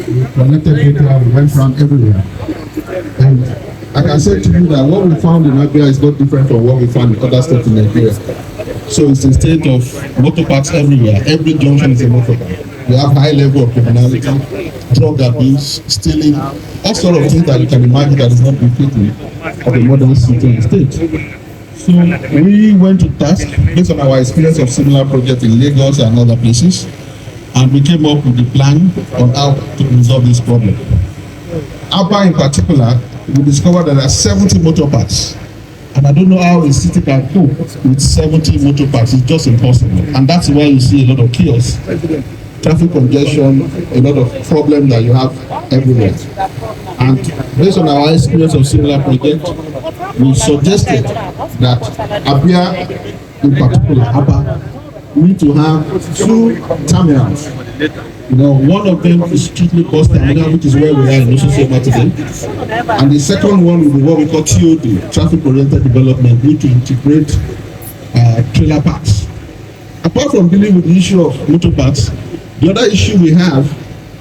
We collected data, we went around everywhere. And I can say to you that what we found in ABIA is not different from what we found in other states in Nigeria. So it's a state of motor parks everywhere. Every junction is a motor park. We have high level of criminality, drug abuse, stealing, all sort of things that you can imagine that is not befitting of a modern city and state. So we went to task based on our experience of similar projects in Lagos and other places, and we came up with a plan on how to resolve this problem. ABIA in particular, we discovered that there are 70 motor parks. And I don't know how a city can cope with 70 motor parks. It's just impossible. And that's why you see a lot of chaos, traffic congestion, a lot of problems that you have everywhere. And based on our experience of similar projects, we suggested that ABIA, in particular ABIA, need to have 2 terminals. You know, one of them is strictly bus terminal, which is where we are in Ososoma today. And the second one will be what we call TOD, traffic-oriented development, which will integrate trailer parks. Apart from dealing with the issue of motor parks, the other issue we have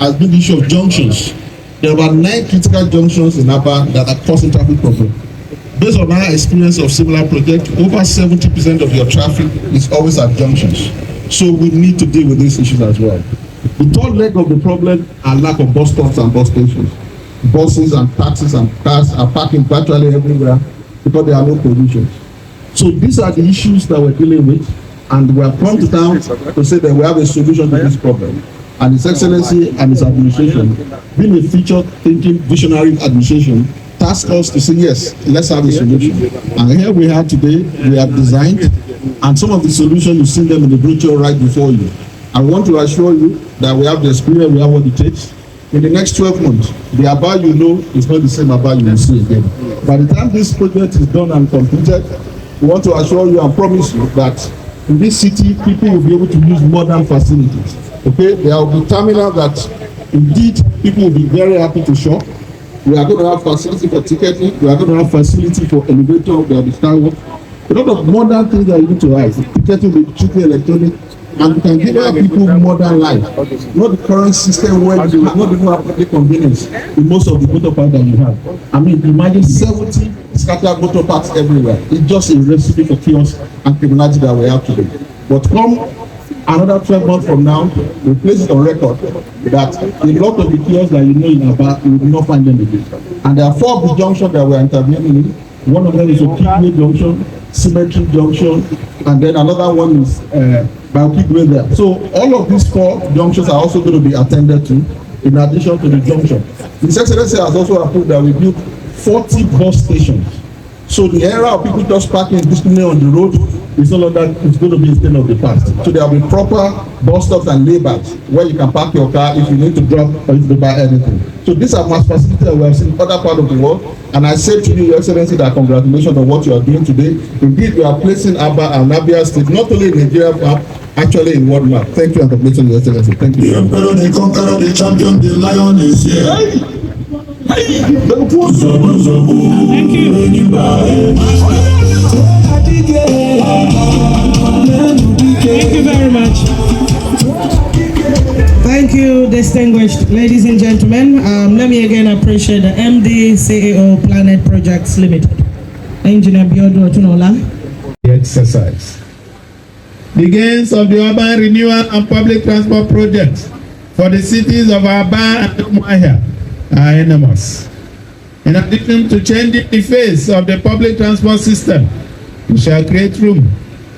has been the issue of junctions. There are about 9 critical junctions in ABIA that are causing traffic problems. Based on our experience of similar projects, over 70% of your traffic is always at junctions. So we need to deal with these issues as well. The third leg of the problem are lack of bus stops and bus stations. Buses and taxis and cars are parking virtually everywhere because there are no provisions. So these are the issues that we're dealing with, and we have come to town to say that we have a solution to this problem. And His Excellency and his administration, being a future-thinking, visionary administration, tasked us to say, yes, let's have a solution. And here we are today, we have designed, and some of the solutions, you see them in the brochure right before you. I want to assure you that we have the experience, we have what it takes. In the next 12 months, the ABIA you know is not the same ABIA you will see again. By the time this project is done and completed, we want to assure you and promise you that in this city, people will be able to use modern facilities. Okay, there will be terminals that indeed people will be very happy to shop. We are going to have facility for ticketing, we are going to have facility for elevator, there will be skywalk. A lot of modern things that you need to have. Ticketing will be strictly electronic. And we can give our people modern life, not the current system where you do not even have public convenience in most of the motor parks that you have. I mean, imagine 70 scattered motor parks everywhere. It's just a recipe for chaos and criminality that we have today. But come another 12 months from now, we place it on record that a lot of the chaos that you know in ABIA, you will not find them again. And there are 4 big junctions that we are intervening in. One of them is Okigwe Junction, Symmetry Junction, and then another one is Okigwe there. So all of these 4 junctions are also going to be attended to in addition to the junction. His Excellency has also approved that we build 40 bus stations. So the era of people just parking discriminately on the road is no longer, it's going to be a thing of the past. So there will be proper bus stops and laybacks where you can park your car if you need to drop or if you buy anything. So these are mass facilities that we have seen in other parts of the world. And I say to you, Your Excellency, that congratulations on what you are doing today. Indeed, we are placing ABIA and ABIA State not only in Nigeria map, actually in world map. Thank you and congratulations, Your Excellency. Thank you. The emperor, the conqueror, the champion, the lion is here. Thank you. Thank you very much. Thank you, distinguished ladies and gentlemen. Let me again appreciate the MD, CEO, Planet Projects Limited, Engineer Biodu Otunola. The exercise. The gains of the urban renewal and public transport projects for the cities of ABIA and Umuahia are enormous. In addition to changing the face of the public transport system, we shall create room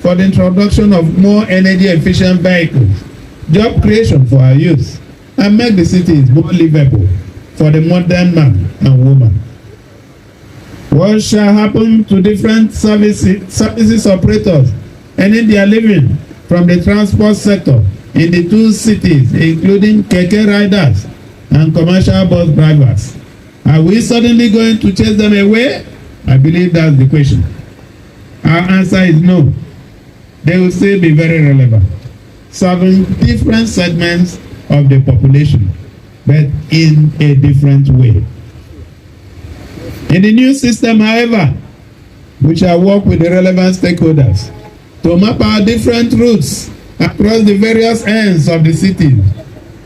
for the introduction of more energy-efficient vehicles, job creation for our youth, and make the cities more livable for the modern man and woman. What shall happen to different services operators earning their living from the transport sector in the 2 cities, including keke riders and commercial bus drivers? Are we suddenly going to chase them away? I believe that's the question. Our answer is no. They will still be very relevant, serving different segments of the population, but in a different way. In the new system, however, we shall work with the relevant stakeholders to map our different routes across the various ends of the city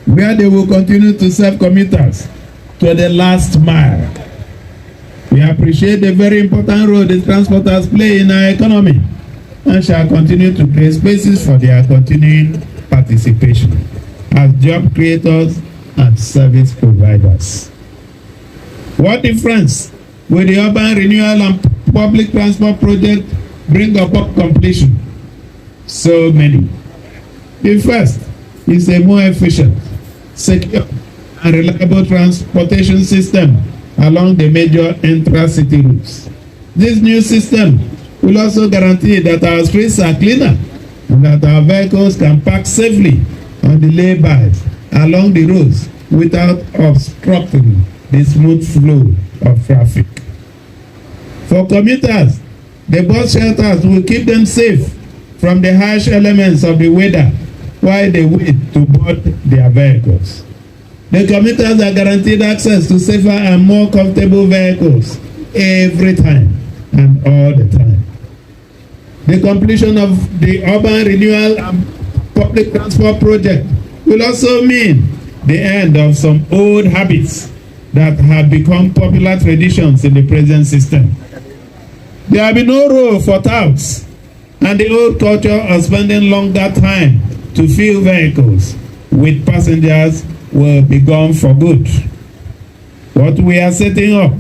where they will continue to serve commuters to the last mile. We appreciate the very important role the transporters play in our economy and shall continue to create spaces for their continuing participation as job creators and service providers. What difference will the urban renewal and public transport project bring upon completion? So many. The first is a more efficient, secure, and reliable transportation system along the major intra-city routes. This new system will also guarantee that our streets are cleaner and that our vehicles can park safely on the laybys along the roads without obstructing the smooth flow of traffic. For commuters, the bus shelters will keep them safe from the harsh elements of the weather while they wait to board their vehicles. The commuters are guaranteed access to safer and more comfortable vehicles every time and all the time. The completion of the urban renewal and public transport project will also mean the end of some old habits that have become popular traditions in the present system. There will be no role for touts, and the old culture of spending longer time to fill vehicles with passengers will be gone for good. What we are setting up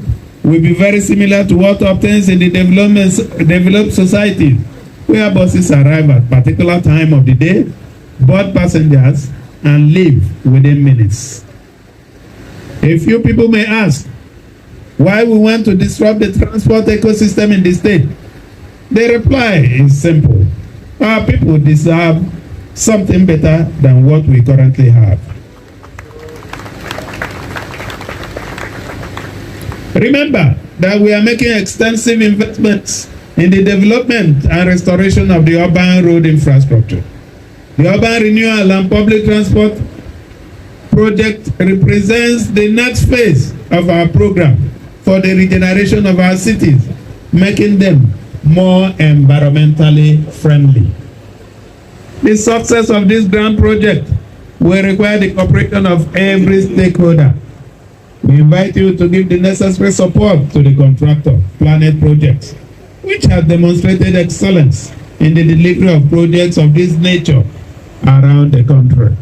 will be very similar to what obtains in the developed societies, where buses arrive at particular time of the day, board passengers, and leave within minutes. A few people may ask why we want to disrupt the transport ecosystem in the state. The reply is simple. Our people deserve something better than what we currently have. Remember that we are making extensive investments in the development and restoration of the urban road infrastructure. The urban renewal and public transport project represents the next phase of our program for the regeneration of our cities, making them more environmentally friendly. The success of this grand project will require the cooperation of every stakeholder. We invite you to give the necessary support to the contractor, Planet Projects, which has demonstrated excellence in the delivery of projects of this nature around the country.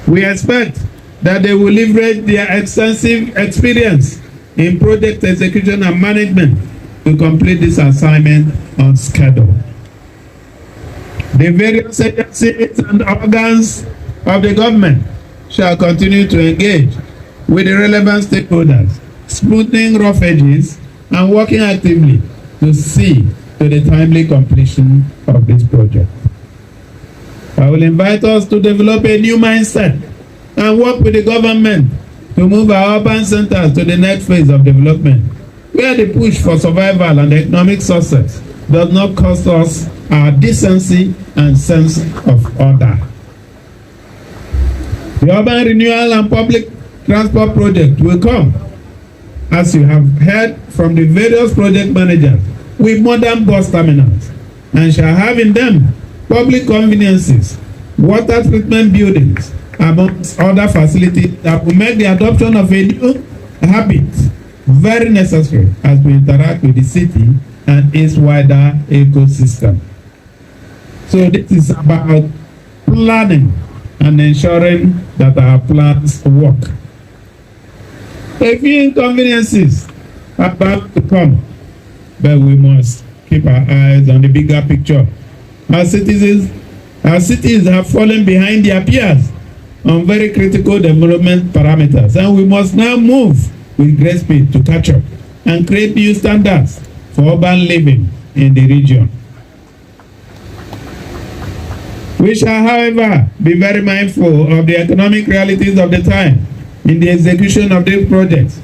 We expect that they will leverage their extensive experience in project execution and management to complete this assignment on schedule. The various agencies and organs of the government shall continue to engage with the relevant stakeholders, smoothing rough edges and working actively to see to the timely completion of this project. I will invite us to develop a new mindset and work with the government to move our urban centers to the next phase of development, where the push for survival and economic success does not cost us our decency and sense of order. The urban renewal and public transport project will come, as you have heard from the various project managers, with modern bus terminals and shall have in them public conveniences, water treatment buildings, amongst other facilities that will make the adoption of a new habit very necessary as we interact with the city and its wider ecosystem. So this is about planning and ensuring that our plans work. A few inconveniences are about to come, but we must keep our eyes on the bigger picture. Our cities have fallen behind their peers on very critical development parameters, and we must now move with great speed to catch up and create new standards for urban living in the region. We shall, however, be very mindful of the economic realities of the time in the execution of these projects